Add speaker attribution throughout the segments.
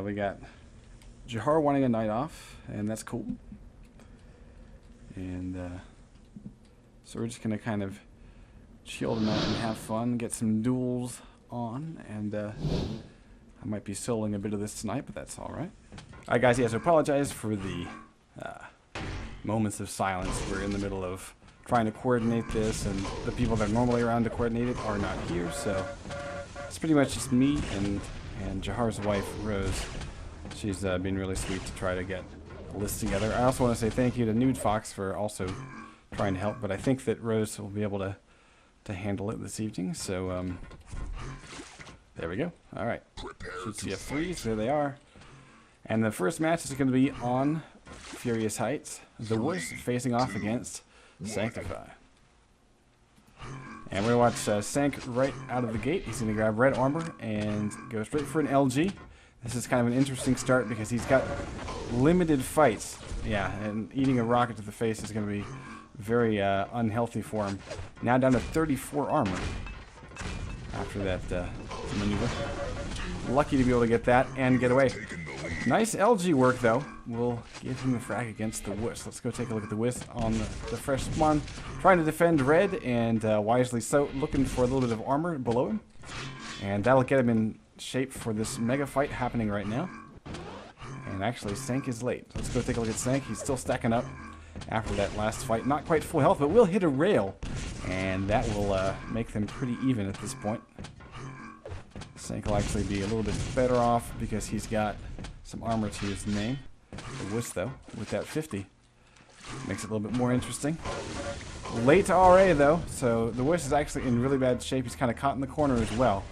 Speaker 1: We got Jahar wanting a night off, and that's cool. And so we're just going to kind of chill tonight and have fun, get some duels on, and I might be soloing a bit of this tonight, but that's alright. Alright guys, yes, I apologize for the moments of silence. We're in the middle of trying to coordinate this, and the people that are normally around to coordinate it are not here, so it's pretty much just me and Jahar's wife, Rose. She's been really sweet to try to get a list together. I also want to say thank you to Nude Fox for also trying to help, but I think that Rose will be able to handle it this evening, so there we go. Alright, should see F3s, there they are. And the first match is going to be on Furious Heights, the worst facing off against Sanctify. And we're going to watch Sank right out of the gate. He's going to grab red armor and go straight for an LG. This is kind of an interesting start because he's got limited fights. Yeah, and eating a rocket to the face is going to be very unhealthy for him. Now down to 34 armor after that maneuver. Lucky to be able to get that and get away. Nice LG work though. We'll give him the frag against the Wuss. Let's go take a look at the Wuss on the fresh spawn. Trying to defend red, and wisely so, looking for a little bit of armor below him. And that'll get him in shape for this mega fight happening right now. And actually, Sank is late. Let's go take a look at Sank. He's still stacking up after that last fight. Not quite full health, but will hit a rail. And that will make them pretty even at this point. Sank will actually be a little bit better off because he's got some armor to his name. The Wuss, though, with that 50. Makes it a little bit more interesting. Late to RA, though, so the Wuss is actually in really bad shape. He's kind of caught in the corner as well.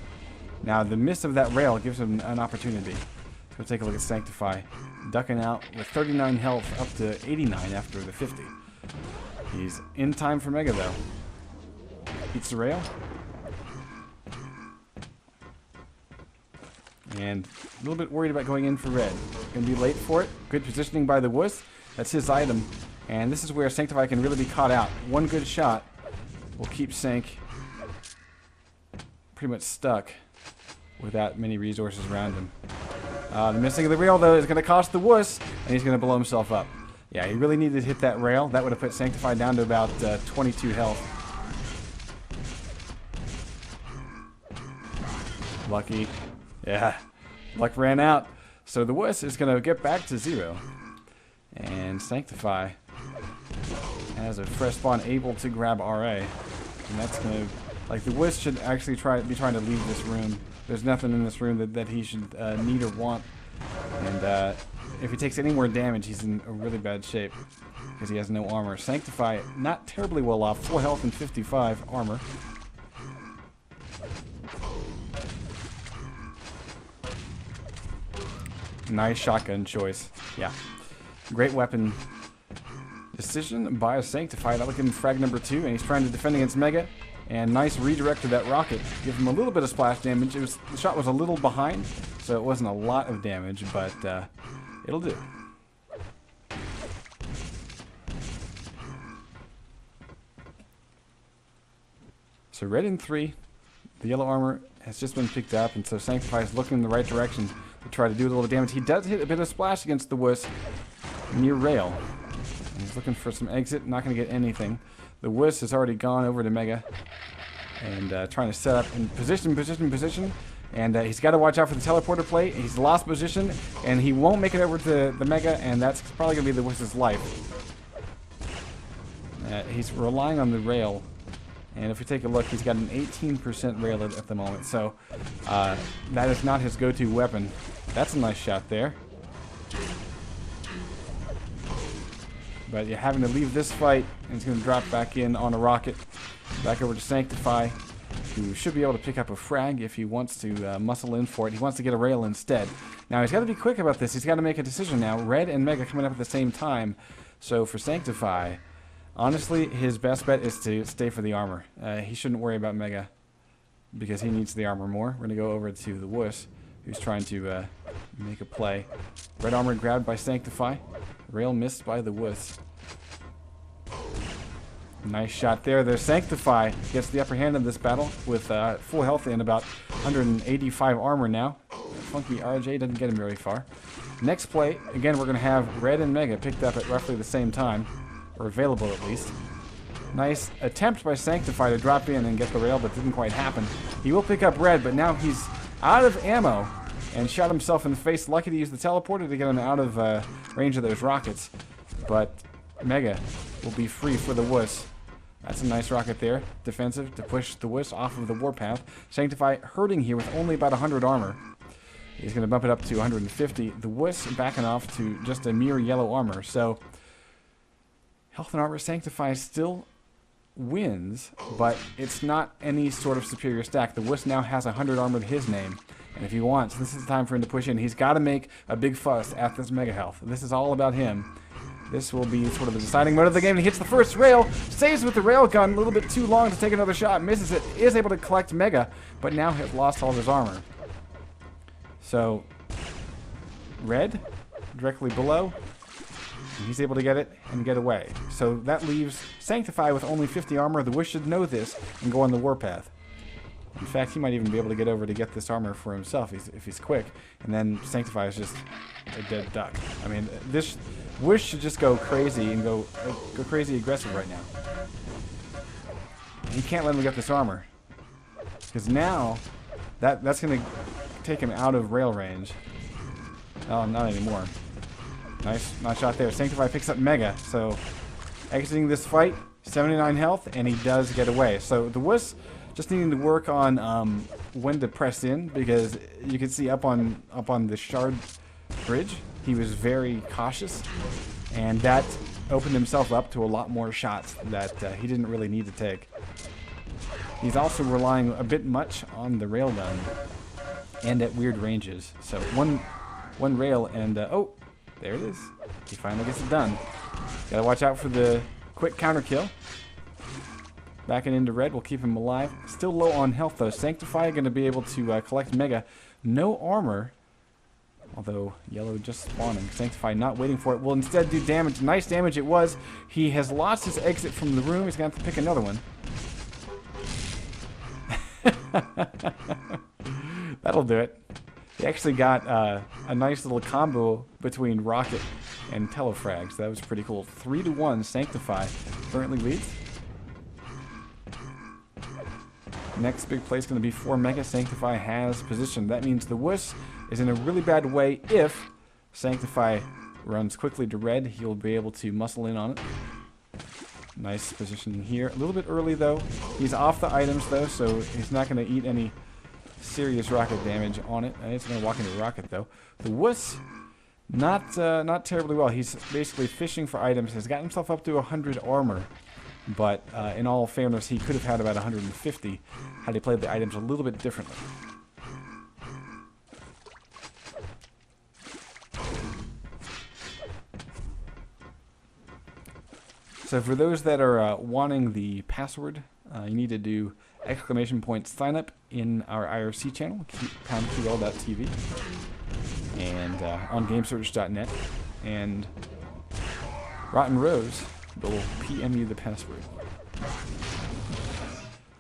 Speaker 1: Now, the miss of that rail gives him an opportunity. Let's go take a look at Sanctify. Ducking out with 39 health up to 89 after the 50. He's in time for Mega, though. Eats the rail. And a little bit worried about going in for red. Going to be late for it. Good positioning by the Wuss. That's his item. And this is where Sanctify can really be caught out. One good shot will keep Sank pretty much stuck without many resources around him. The missing of the rail, though, is going to cost the Wuss, and he's going to blow himself up. Yeah, he really needed to hit that rail. That would have put Sanctify down to about 22 health. Lucky. Yeah, luck ran out. So the Wuss is going to get back to 0. And Sanctify has a fresh spawn able to grab RA. And that's going to... Like, the Wuss should actually be trying to leave this room. There's nothing in this room that he should need or want. And if he takes any more damage, he's in a really bad shape. Because he has no armor. Sanctify, not terribly well off. Full health and 55 armor. Nice shotgun choice. Yeah. Great weapon decision by Sanctify. That'll give him frag number 2, and he's trying to defend against Mega. And nice redirect to that rocket. Give him a little bit of splash damage. The shot was a little behind, so it wasn't a lot of damage, but it'll do. So red in 3. The yellow armor has just been picked up, and so Sanctify is looking in the right direction to try to do a little damage. He does hit a bit of splash against the Wuss near rail. And he's looking for some exit, not going to get anything. The Wuss has already gone over to Mega and trying to set up in position. And he's got to watch out for the teleporter play. He's lost position, and he won't make it over to the Mega, and that's probably going to be the Wuss's life. He's relying on the rail. And if we take a look, he's got an 18% rail at the moment. So that is not his go-to weapon. That's a nice shot there. But you're having to leave this fight, and he's going to drop back in on a rocket. Back over to Sanctify, who should be able to pick up a frag if he wants to muscle in for it. He wants to get a rail instead. Now, he's got to be quick about this. He's got to make a decision now. Red and Mega coming up at the same time. So for Sanctify, honestly, his best bet is to stay for the armor. He shouldn't worry about Mega because he needs the armor more. We're going to go over to the Wuss, who's trying to make a play. Red armor grabbed by Sanctify. Rail missed by the Wuss. Nice shot there. There's Sanctify. Gets the upper hand in this battle with full health and about 185 armor now. Funky RJ doesn't get him very far. Next play, again, we're going to have Red and Mega picked up at roughly the same time, or available at least. Nice attempt by Sanctify to drop in and get the rail, but didn't quite happen. He will pick up Red, but now he's out of ammo and shot himself in the face. Lucky to use the teleporter to get him out of range of those rockets. But Mega will be free for the Wuss. That's a nice rocket there. Defensive to push the Wuss off of the warpath. Sanctify hurting here with only about 100 armor. He's going to bump it up to 150. The Wuss backing off to just a mere yellow armor. So, health and armor Sanctify still wins, but it's not any sort of superior stack. The Wuss now has 100 armor to his name. And if he wants, this is the time for him to push in. He's got to make a big fuss at this Mega Health. This is all about him. This will be sort of the deciding mode of the game. He hits the first rail, saves with the rail gun, a little bit too long to take another shot, misses it, is able to collect Mega, but now has lost all of his armor. So, Red, directly below, and he's able to get it and get away. So that leaves Sanctify with only 50 armor. The Wuss should know this and go on the warpath. In fact, he might even be able to get over to get this armor for himself if he's quick. And then Sanctify is just a dead duck. I mean, this Wuss should just go crazy and go crazy aggressive right now. He can't let him get this armor, because now that's going to take him out of rail range. Oh, not anymore. Nice shot there. Sanctify picks up Mega. So exiting this fight, 79 health, and he does get away. So the Wuss just needing to work on when to press in, because you can see up on the Shard Bridge, he was very cautious, and that opened himself up to a lot more shots that he didn't really need to take. He's also relying a bit much on the railgun and at weird ranges. So one rail and oh, there it is. He finally gets it done. Gotta watch out for the quick counter kill. Backing into Red will keep him alive. Still low on health though. Sanctify going to be able to collect Mega. No armor, although Yellow just spawning. Sanctify not waiting for it. Will instead do damage. Nice damage it was. He has lost his exit from the room. He's going to have to pick another one. That'll do it. He actually got a nice little combo between Rocket and Telefrag, so that was pretty cool. 3-1, Sanctify currently leads. Next big play is going to be for Mega. Sanctify has position. That means the Wuss is in a really bad way. If Sanctify runs quickly to Red, he'll be able to muscle in on it. Nice positioning here. A little bit early though. He's off the items though, so he's not going to eat any serious rocket damage on it. It's going to walk into a rocket though. The Wuss, not terribly well. He's basically fishing for items. Has got himself up to 100 armor, but in all fairness, he could have had about 150 had he played the items a little bit differently. So for those that are wanting the password, you need to do !sign up in our IRC channel, poundql.tv, and on gamesearch.net, and Rotten Rose will PM you the password.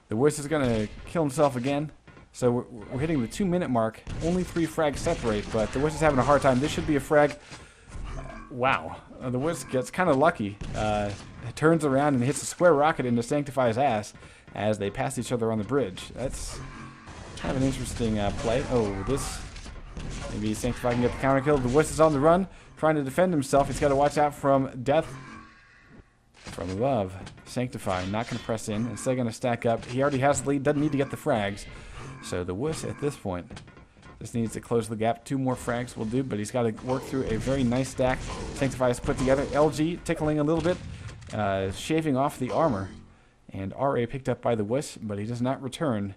Speaker 1: The Wuss is going to kill himself again, so we're hitting the 2-minute mark. Only 3 frags separate, but the Wuss is having a hard time. This should be a frag. Wow. The Wuss gets kind of lucky. It turns around and hits a square rocket into Sanctify's ass as they pass each other on the bridge. That's kind of an interesting play. Oh, this... Maybe Sanctify can get the counter kill. The Wuss is on the run, trying to defend himself. He's got to watch out from death from above. Sanctify not going to press in. Instead going to stack up. He already has the lead. Doesn't need to get the frags. So the Wuss at this point just needs to close the gap. 2 more frags will do, but he's got to work through a very nice stack. Sanctify is put together. LG tickling a little bit, shaving off the armor. And RA picked up by the Wuss, but he does not return.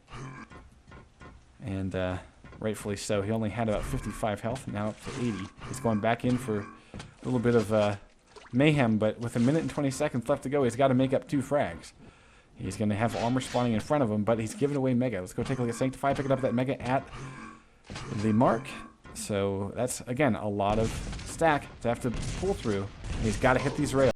Speaker 1: And rightfully so. He only had about 55 health, now up to 80. He's going back in for a little bit of mayhem, but with 1 minute and 20 seconds left to go, he's got to make up 2 frags. He's going to have armor spawning in front of him, but he's giving away Mega. Let's go take a look at Sanctify, picking up that Mega at the mark. So that's, again, a lot of stack to have to pull through. He's got to hit these rails.